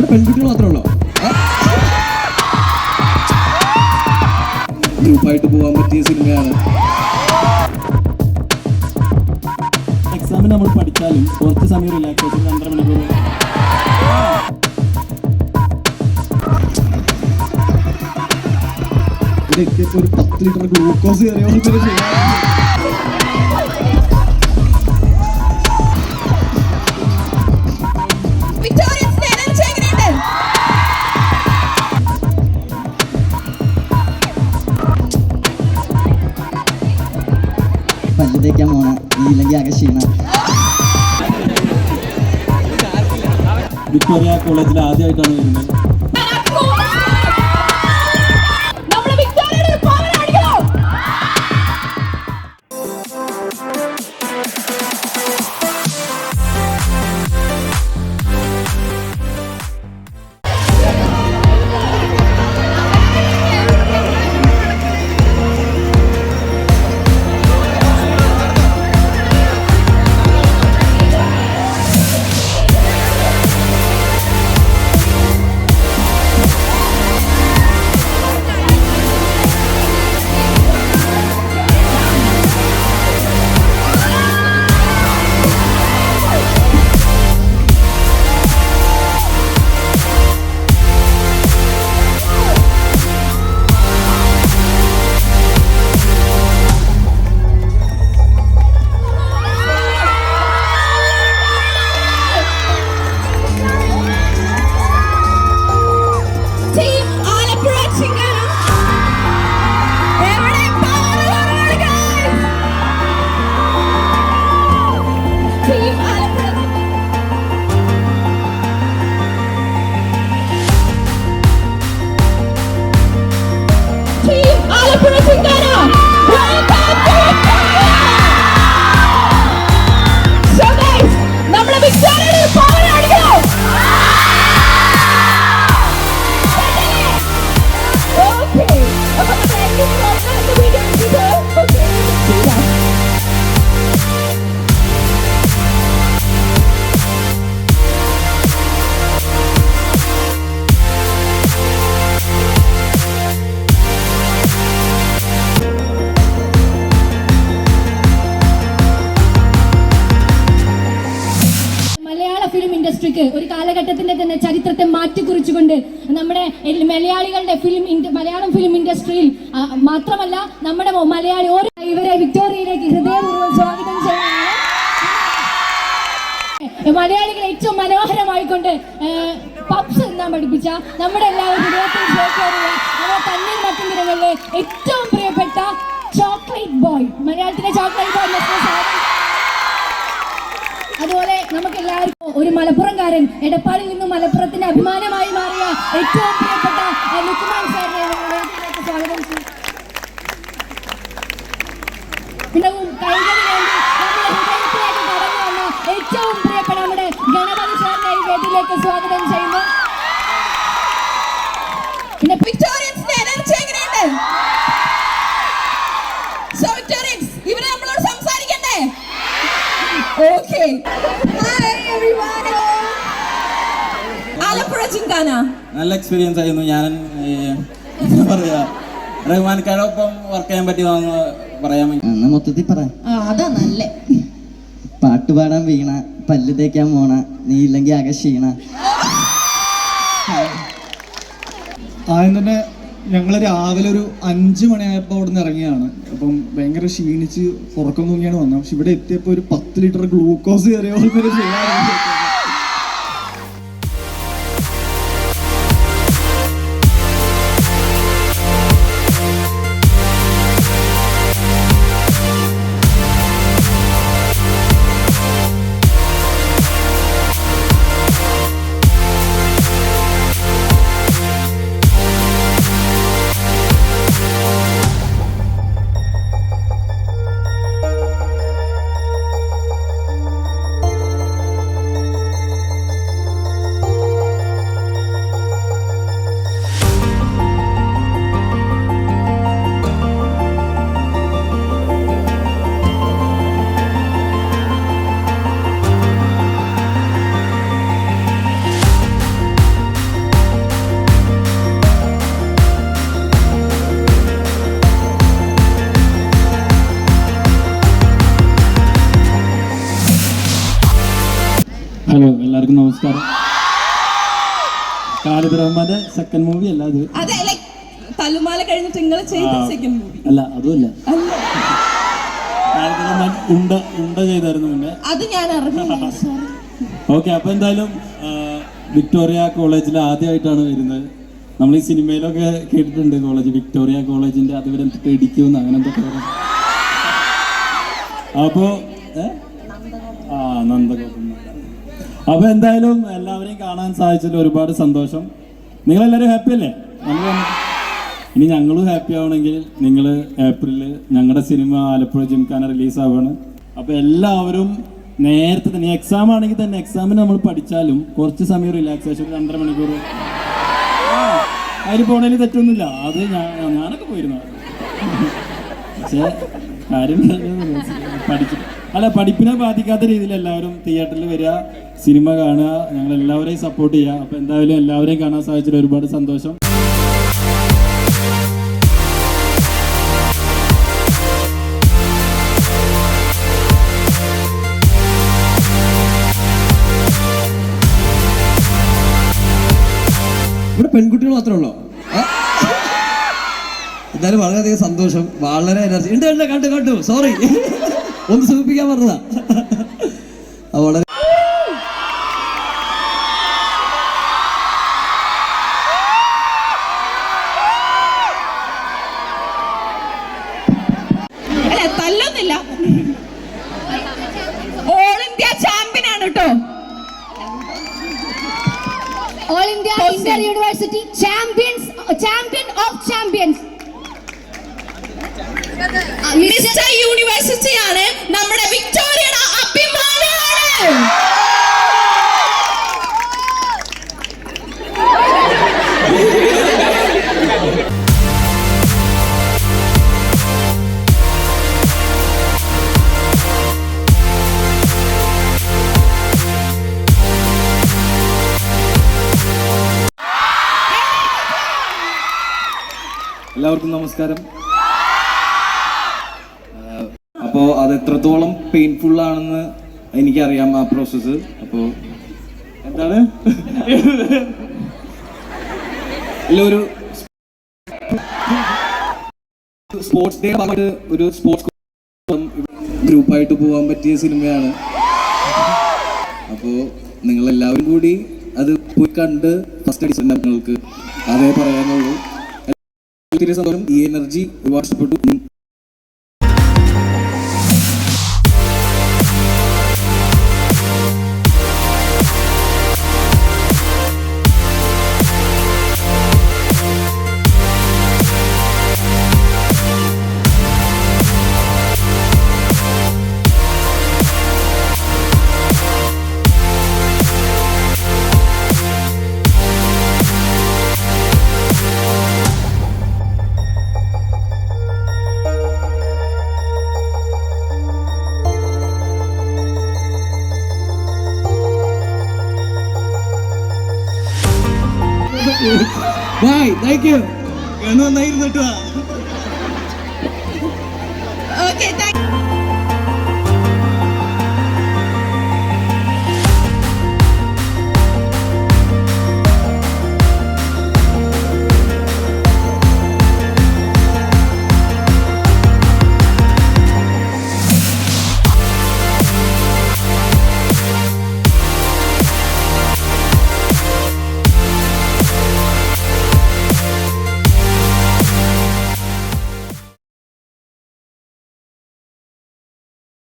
അങ്ങനെ പെൺകുട്ടികൾ മാത്രമേ ഉള്ളൂ. ഗ്രൂപ്പായിട്ട് പോകാൻ പറ്റിയ സിനിമയാണ്. എക്സാമിന് നമ്മൾ പഠിച്ചാലും കുറച്ച് സമയം റിലാക്സേഷൻ 2.5 മണിക്കൂർ ഇവിടെ എത്തിയപ്പോൾ ഒരു 10 ലിറ്റർ ഗ്ലൂക്കോസ് കയറിയ പോലത്തെ ചെയ്യാറുണ്ട്. പല്ല് തേക്കാൻ പോണ നീ ഇല്ലെങ്കിൽ ആകെ ക്ഷീണ. വിക്ടോറിയ കോളേജിൽ ആദ്യമായിട്ടാണ് വരുന്നത്. ഒരു കാലഘട്ടത്തിന്റെ തന്നെ ചരിത്രത്തെ മാറ്റിക്കുറിച്ചുകൊണ്ട് നമ്മുടെ മലയാളം ഫിലിം ഇൻഡസ്ട്രിയിൽ മാത്രമല്ല നമ്മുടെ മലയാളി ഓരോ ഇവരെ വിക്ടോറിയയിലേക്ക് ഹൃദയപൂർവ്വം സ്വാഗതം ചെയ്യുകയാണ്. മലയാളികളെ ഏറ്റവും മനോഹരമായിക്കൊണ്ട് പബ്സ് എന്നാ പഠിപ്പിച്ച നമ്മുടെ എല്ലാവരും ഹൃദയത്തിൽ ചേർക്കേറിയ നമ്മുടെ തണ്ണീർ മട്ടുനിരകളിലെ ഏറ്റവും പ്രിയപ്പെട്ട ചോക്ലേറ്റ് ബോയ്, മലയാളത്തിലെ ചോക്ലേറ്റ് ബോയ്. അതുപോലെ നമുക്ക് എല്ലാവർക്കും ഒരു മലപ്പുറംകാരൻ, എടപ്പാളിൽ നിന്നും മലപ്പുറത്തിന്റെ അഭിമാനമായി മാറിയ ഏറ്റവും പ്രിയപ്പെട്ട ലുക്മാൻ സാറിനെ സ്വാഗതം ചെയ്യും. പിന്നെ കൈകളിൽ വേണ്ടി നമ്മുടെ ഹൃദയത്തിലേക്ക് കടന്നു വന്ന ഏറ്റവും പ്രിയപ്പെട്ട നമ്മുടെ ഗണപതി സാറിനെ ഈ വേദിയിലേക്ക് സ്വാഗതം ചെയ്യുന്നു. പിന്നെ വിക്ടോറിയൻസിന്റെ എനർജി എങ്ങനെയുണ്ട്? സോ വിക്ടോറിയൻസ്, ഇവരെ നമ്മളോട് സംസാരിക്കണ്ടേ? Okay. Hi everyone. ആലപ്പുഴ ചിങ്കാന നല്ല എക്സ്പീരിയൻസ് ആയിരുന്നു. ഞാൻ എന്താ പറയാ, റഹ്മാൻകാരോടൊപ്പം വർക്ക് ചെയ്യാൻ പറ്റിയതാണെന്ന് പറയാൻ മൊത്തത്തിൽ പറയാം. അതാ നല്ല പാട്ട് പാടാൻ വീണ, പല്ല് തേക്കാൻ പോണ നീ ഇല്ലെങ്കിൽ ആകെ ക്ഷീണ. ആദ്യം തന്നെ ഞങ്ങൾ രാവിലെ ഒരു 5 മണിയായപ്പോൾ അവിടെ നിന്ന് ഇറങ്ങിയാണ്. അപ്പം ഭയങ്കര ക്ഷീണിച്ച് ഉറക്കം തൂങ്ങിയാണ് വന്നത്. പക്ഷെ ഇവിടെ എത്തിയപ്പോൾ ഒരു 10 ലിറ്റർ ഗ്ലൂക്കോസ് കയറിയ പോലത്തെ ചെയ്യാറുണ്ട്. ഹലോ, എല്ലാവർക്കും നമസ്കാരം. ഖാലിദ് റഹ്മാന്റെ സെക്കൻഡ് മൂവി അല്ല അത്. അതെ, ലൈക് തലുമാല കഴിഞ്ഞിട്ട് നിങ്ങൾ ചെയ്ത സെക്കൻഡ് മൂവി അല്ല, അതുമല്ല. അല്ല, ഖാലിദ് റഹ്മാൻ ഉണ്ട ചെയ്തായിരുന്നു മുന്നേ. അത് ഞാൻ അറിഞ്ഞില്ല. സോറി. ഓക്കെ, അപ്പൊ എന്തായാലും വിക്ടോറിയ കോളേജിൽ ആദ്യമായിട്ടാണ് വരുന്നത്. നമ്മൾ ഈ സിനിമയിലൊക്കെ കേട്ടിട്ടുണ്ട് കോളേജ്, വിക്ടോറിയ കോളേജിന്റെ അത് ഇവരെന്തൊക്കെ ഇടിക്കുമെന്ന് അങ്ങനെ എന്തൊക്കെ പറയും. അപ്പോ നന്ദഗോപൻ. അപ്പൊ എന്തായാലും എല്ലാവരെയും കാണാൻ സാധിച്ചതിൽ ഒരുപാട് സന്തോഷം. നിങ്ങളെല്ലാവരും ഹാപ്പി അല്ലേ? ഇനി ഞങ്ങളും ഹാപ്പി ആവണമെങ്കിൽ നിങ്ങൾ ഏപ്രിലിൽ ഞങ്ങളുടെ സിനിമ ആലപ്പുഴ ജിംഖാന റിലീസാവാണ്. അപ്പോൾ എല്ലാവരും നേരത്തെ തന്നെ, എക്സാം ആണെങ്കിൽ തന്നെ എക്സാമിന് നമ്മൾ പഠിച്ചാലും കുറച്ച് സമയം റിലാക്സേഷൻ 2.5 മണിക്കൂർ അതിന് പോണേൽ തെറ്റൊന്നുമില്ല. അത് ഞാനൊക്കെ പോയിരുന്നു. പക്ഷേ കാര്യം പഠിപ്പിനെ ബാധിക്കാത്ത രീതിയിൽ എല്ലാവരും തിയേറ്ററിൽ വരിക, സിനിമ കാണുക, ഞങ്ങൾ എല്ലാവരെയും സപ്പോർട്ട് ചെയ്യുക. അപ്പോൾ എന്തായാലും എല്ലാവരെയും കാണാൻ സാധിച്ചതിൽ ഒരുപാട് സന്തോഷം. ഇവിടെ പെൺകുട്ടികൾ മാത്രമേ ഉള്ളൂ. എന്തായാലും വളരെയധികം സന്തോഷം, വളരെ എനർജി ഉണ്ട്. കണ്ടു സോറി, ഒന്ന് സൂചിപ്പിക്കാൻ പറഞ്ഞതാ. വളരെ അല്ല, തല്ലൊന്നില്ല. ഓൾ ഇന്ത്യ ചാമ്പ്യൻ ആണ് കേട്ടോ. All India Inter university champion of champions. Mister university ആണ് നമ്മുടെ വിക്ടോറിയയുടെ അഭിമാനമാണ്. എല്ലാവർക്കും നമസ്കാരം. അപ്പോൾ അത് എത്രത്തോളം പെയിൻഫുൾ ആണെന്ന് എനിക്കറിയാം, ആ പ്രോസസ്സ്. അപ്പോൾ എന്താണ് ഒരു സ്പോർട്സ് ഡേ ഒരു സ്പോർട്സ് ഗ്രൂപ്പായിട്ട് പോകാൻ പറ്റിയ സിനിമയാണ്. അപ്പോൾ നിങ്ങളെല്ലാവരും കൂടി അത് പോയി കണ്ട് ഫസ്റ്റ് അടിച്ചിട്ടുണ്ട്. നിങ്ങൾക്ക് അതേ പറയാനുള്ളൂ. സന്തോഷം. ഈ എനർജി ഒരുപാട് ഇഷ്ടപ്പെട്ടു. Bye, thank you. നന്നായിരുന്നു കേട്ടോ.